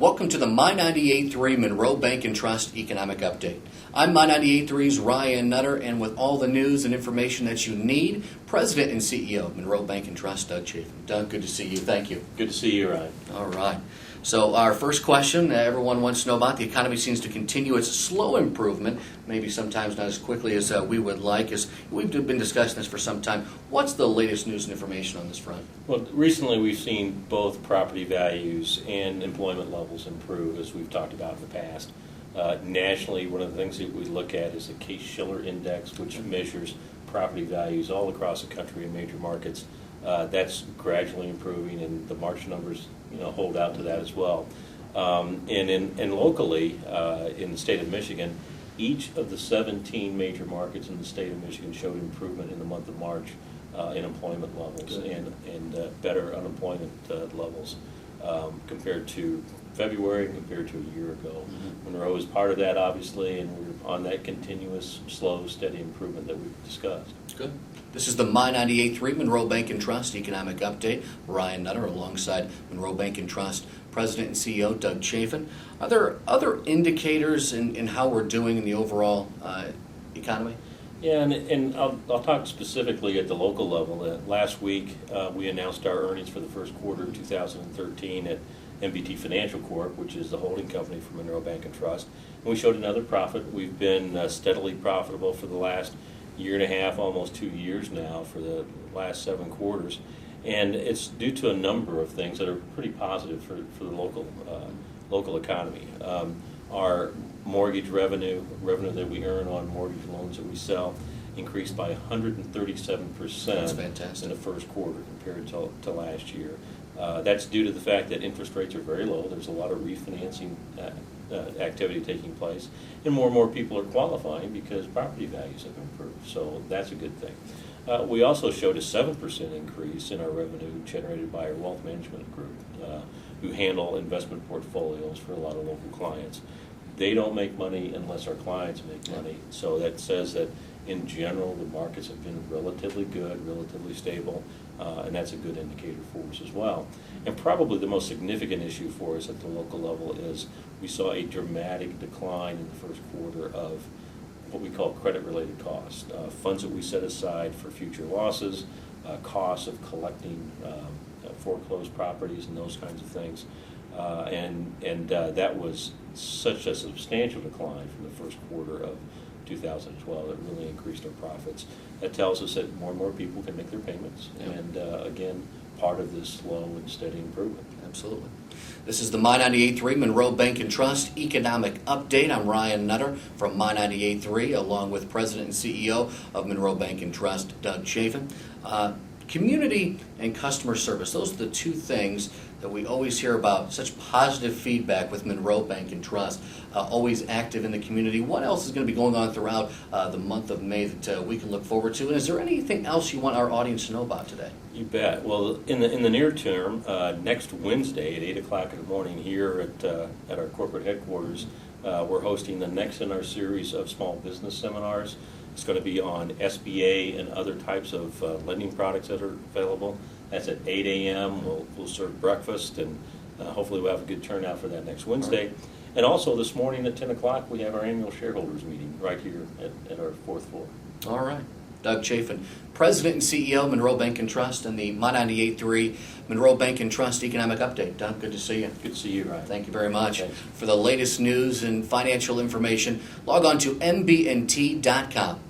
Welcome to the My 98.3 Monroe Bank and Trust Economic Update. I'm My 98.3's Ryan Nutter, and with all the news and information that you need, President and CEO of Monroe Bank and Trust, Doug Chafin. Doug, good to see you. Thank you. Good to see you, Ryan. All right. So our first question everyone wants to know about: the economy seems to continue its slow improvement, maybe sometimes not as quickly as we would like. As we've been discussing this for some time, what's the latest news and information on this front? Well, recently we've seen both property values and employment levels improve, as we've talked about in the past. Nationally, one of the things that we look at is the Case-Shiller Index, which measures property values all across the country in major markets. That's gradually improving, and the March numbers, hold out to that as well. And locally, in the state of Michigan, each of the 17 major markets in the state of Michigan showed improvement in the month of March in employment levels and better unemployment levels compared to February and compared to a year ago. Mm-hmm. Monroe is part of that, obviously, and we're on that continuous, slow, steady improvement that we've discussed. Good. This is the My 98.3 Monroe Bank and Trust Economic Update. Ryan Nutter alongside Monroe Bank and Trust President and CEO Doug Chafin. Are there other indicators in how we're doing in the overall economy? Yeah, and I'll talk specifically at the local level. Last week, we announced our earnings for the first quarter of 2013 at MBT Financial Corp., which is the holding company for Monroe Bank and Trust. And we showed another profit. We've been steadily profitable for the last year and a half, almost 2 years now, for the last 7 quarters. And it's due to a number of things that are pretty positive for the local economy. Our mortgage revenue that we earn on mortgage loans that we sell, increased by 137% That's fantastic. in the first quarter compared to last year. That's due to the fact that interest rates are very low. There's a lot of refinancing activity taking place, and more people are qualifying because property values have improved. So that's a good thing. We also showed a 7% increase in our revenue generated by our wealth management group, who handle investment portfolios for a lot of local clients. They don't make money unless our clients make money. So that says that in general the markets have been relatively good, relatively stable, and that's a good indicator for us as well. And probably the most significant issue for us at the local level is we saw a dramatic decline in the first quarter of what we call credit-related costs, funds that we set aside for future losses, costs of collecting foreclosed properties and those kinds of things. And that was such a substantial decline from the first quarter of 2012 that really increased our profits. That tells us that more and more people can make their payments, and again, part of this slow and steady improvement. Absolutely. This is the My 98.3 Monroe Bank and Trust Economic Update. I'm Ryan Nutter from My 98.3, along with President and CEO of Monroe Bank and Trust, Doug Chafin. Community and customer service, those are the two things that we always hear about. Such positive feedback with Monroe Bank and Trust, always active in the community. What else is going to be going on throughout the month of May that we can look forward to? And is there anything else you want our audience to know about today? You bet. Well, in the near term, next Wednesday at 8 o'clock in the morning here at our corporate headquarters, we're hosting the next in our series of small business seminars. It's going to be on SBA and other types of lending products that are available. That's at 8 a.m. We'll serve breakfast, and hopefully we'll have a good turnout for that next Wednesday. Right. And also this morning at 10 o'clock, we have our annual shareholders meeting right here at our 4th floor. All right. Doug Chafin, President and CEO, Monroe Bank and Trust, and the My 98.3 Monroe Bank and Trust Economic Update. Doug, good to see you. Good to see you, Ryan. Thank you very much. Thanks. For the latest news and financial information, log on to mbnt.com.